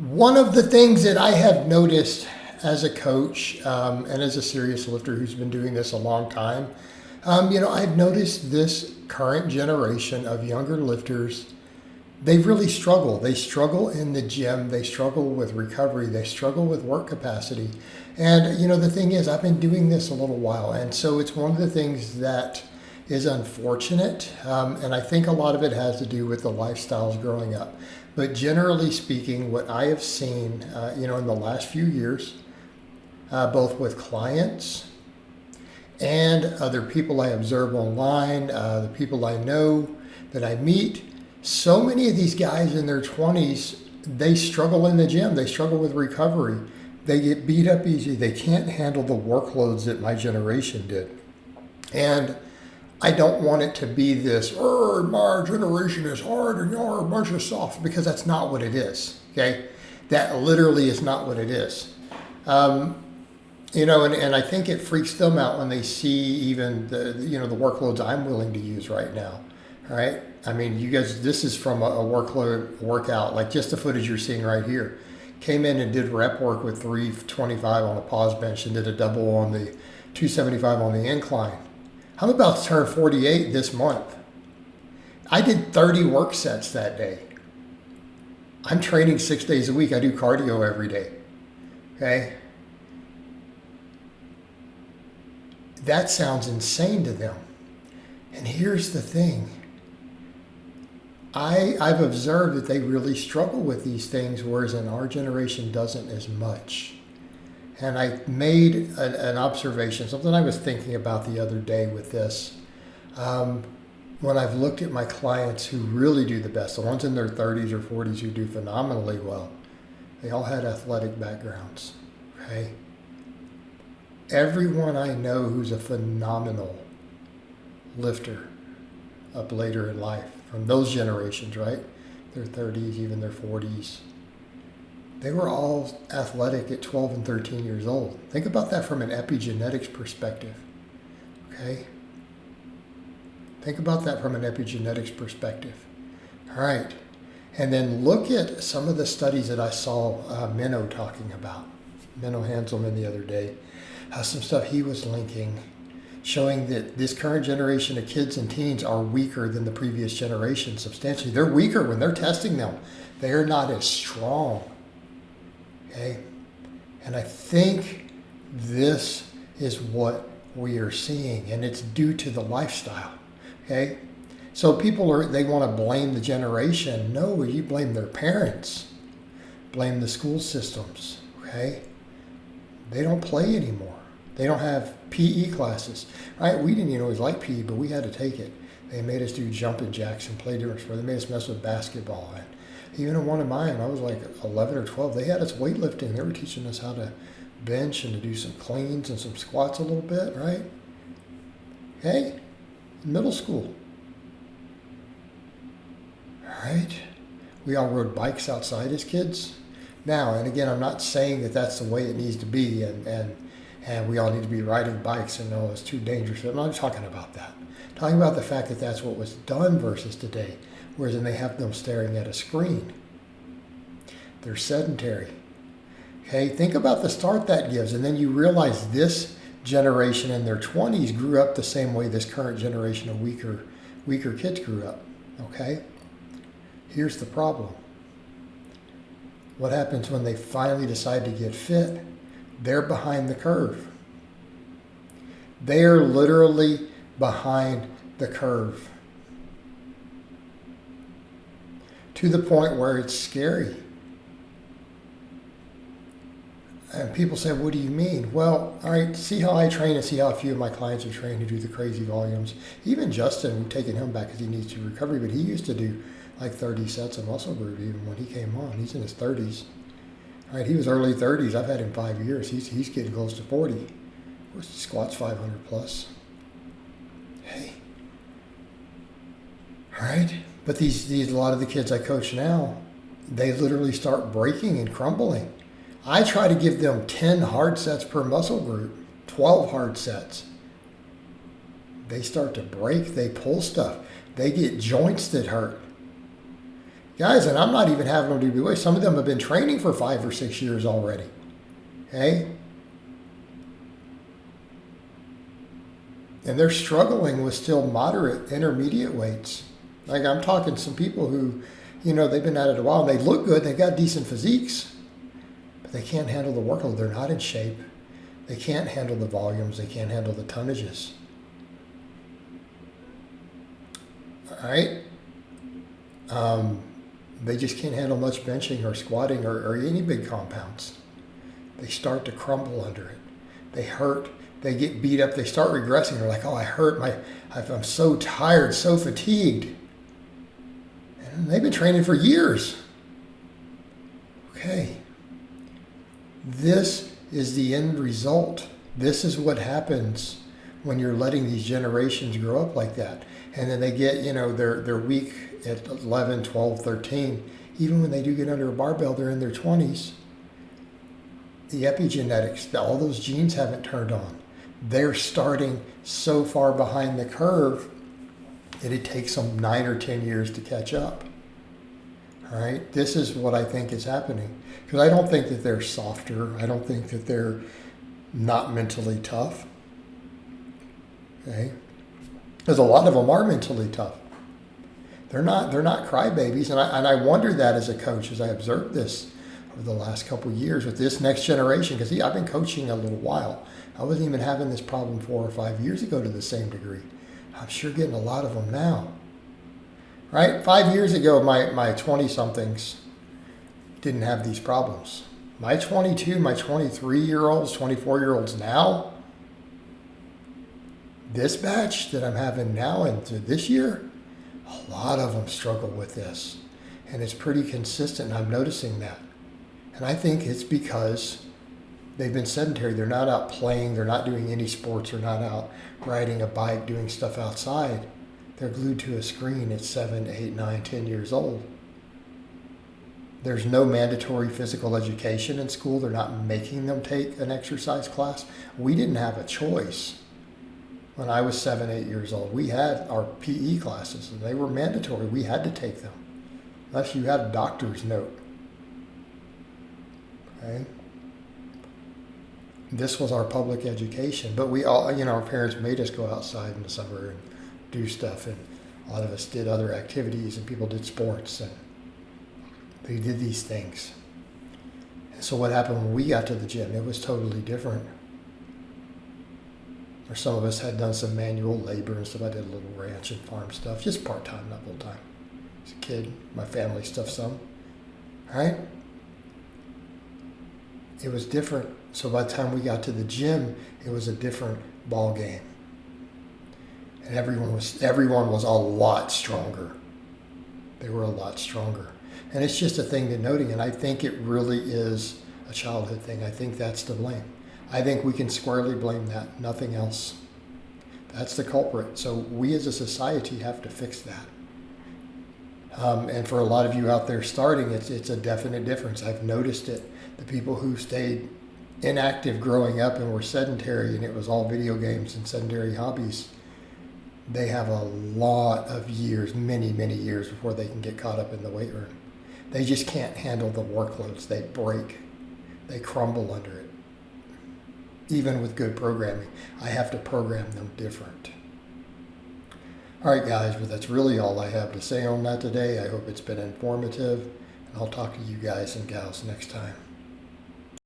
One of the things that I have noticed as a coach and as a serious lifter who's been doing this a long time, I've noticed this current generation of younger lifters, they really struggle. They struggle in the gym. They struggle with recovery. They struggle with work capacity. And, the thing is, I've been doing this a little while. And so it's one of the things that is unfortunate. And I think a lot of it has to do with the lifestyles growing up. But generally speaking, what I have seen, in the last few years, both with clients and other people I observe online, the people I know that I meet, so many of these guys in their 20s, they struggle in the gym. They struggle with recovery. They get beat up easy. They can't handle the workloads that my generation did. And I don't want it to be this, my generation is hard and you're a bunch of soft, because that's not what it is, okay? That literally is not what it is. And I think it freaks them out when they see even the workloads I'm willing to use right now, all right? I mean, you guys, this is from a workout, like just the footage you're seeing right here. Came in and did rep work with 325 on a pause bench and did a double on the 275 on the incline. I'm about to turn 48 this month. I did 30 work sets that day. I'm training 6 days a week. I do cardio every day, okay? That sounds insane to them. And here's the thing. I've observed that they really struggle with these things, whereas in our generation doesn't as much. And I made an observation, something I was thinking about the other day with this. When I've looked at my clients who really do the best, the ones in their 30s or 40s who do phenomenally well, they all had athletic backgrounds, okay? Everyone I know who's a phenomenal lifter up later in life, from those generations, right? Their 30s, even their 40s. They were all athletic at 12 and 13 years old. Think about that from an epigenetics perspective, okay? Think about that from an epigenetics perspective. All right. And then look at some of the studies that I saw Menno talking about. Menno Hanselman the other day. Some stuff he was linking, showing that this current generation of kids and teens are weaker than the previous generation substantially. They're weaker when they're testing them. They're not as strong. Okay? And I think this is what we are seeing, and it's due to the lifestyle. Okay? So they want to blame the generation. No, you blame their parents. Blame the school systems. Okay? They don't play anymore. They don't have PE classes, right? We didn't even always like PE, but we had to take it. They made us do jumping jacks and play different sports. They made us mess with basketball. And even in one of mine, I was like 11 or 12, they had us weightlifting. They were teaching us how to bench and to do some cleans and some squats a little bit, right? Okay? Middle school. All right? We all rode bikes outside as kids. Now, and again, I'm not saying that that's the way it needs to be, and we all need to be riding bikes and no, it's too dangerous. I'm not talking about that. I'm talking about the fact that that's what was done versus today, whereas then they have them staring at a screen. They're sedentary. Okay, think about the start that gives, and then you realize this generation in their 20s grew up the same way this current generation of weaker kids grew up. Okay? Here's the problem. What happens when they finally decide to get fit? They're behind the curve. They are literally behind the curve. To the point where it's scary. And people say, what do you mean? Well, all right, see how I train and see how a few of my clients are trained to do the crazy volumes. Even Justin, we've taken him back because he needs to recovery, but he used to do like 30 sets of muscle group even when he came on. He's in his 30s. All right, he was early 30s. I've had him 5 years. He's getting close to 40. Of course, he squats 500 plus. Hey. All right. But these a lot of the kids I coach now, they literally start breaking and crumbling. I try to give them 10 hard sets per muscle group, 12 hard sets. They start to break. They pull stuff. They get joints that hurt. Guys, and I'm not even having them do weight. Some of them have been training for 5 or 6 years already. Okay? And they're struggling with still moderate, intermediate weights. Like I'm talking some people who, they've been at it a while and they look good, they've got decent physiques, but they can't handle the workload. They're not in shape. They can't handle the volumes. They can't handle the tonnages. All right? They just can't handle much benching or squatting or any big compounds. They start to crumble under it. They hurt. They get beat up. They start regressing. They're like, oh, I hurt. I'm so tired, so fatigued. And they've been training for years. Okay. This is the end result. This is what happens when you're letting these generations grow up like that. And then they get, they're weak at 11, 12, 13. Even when they do get under a barbell, they're in their 20s. The epigenetics, all those genes haven't turned on. They're starting so far behind the curve that it takes them 9 or 10 years to catch up. All right, this is what I think is happening. Because I don't think that they're softer. I don't think that they're not mentally tough. Okay, because a lot of them are mentally tough. They're not crybabies, and I wonder that as a coach as I observed this over the last couple of years with this next generation. Because I've been coaching a little while. I wasn't even having this problem 4 or 5 years ago to the same degree. I'm sure getting a lot of them now. Right? 5 years ago, my 20-somethings didn't have these problems. My 22, my 23-year-olds, 24-year-olds now, this batch that I'm having now and this year, a lot of them struggle with this. And it's pretty consistent, and I'm noticing that. And I think it's because they've been sedentary. They're not out playing. They're not doing any sports. They're not out riding a bike, doing stuff outside. They're glued to a screen at 7, 8, 9, 10 years old. There's no mandatory physical education in school. They're not making them take an exercise class. We didn't have a choice. When I was 7, 8 years old, we had our PE classes, and they were mandatory. We had to take them, unless you had a doctor's note. Okay? This was our public education, but we all, our parents made us go outside in the summer and do stuff, and a lot of us did other activities, and people did sports, and they did these things. And so what happened when we got to the gym? It was totally different. Or some of us had done some manual labor and stuff. I did a little ranch and farm stuff, just part-time, not full-time. As a kid, my family stuff some. All right? It was different. So by the time we got to the gym, it was a different ball game. And everyone was a lot stronger. They were a lot stronger. And it's just a thing to noting, and I think it really is a childhood thing. I think that's to blame. I think we can squarely blame that, nothing else. That's the culprit. So we as a society have to fix that. And for a lot of you out there starting, it's a definite difference. I've noticed it. The people who stayed inactive growing up and were sedentary, and it was all video games and sedentary hobbies, they have a lot of years, many, many years before they can get caught up in the weight room. They just can't handle the workloads. They break. They crumble under it. Even with good programming, I have to program them different. All right, guys, but that's really all I have to say on that today. I hope it's been informative, and I'll talk to you guys and gals next time.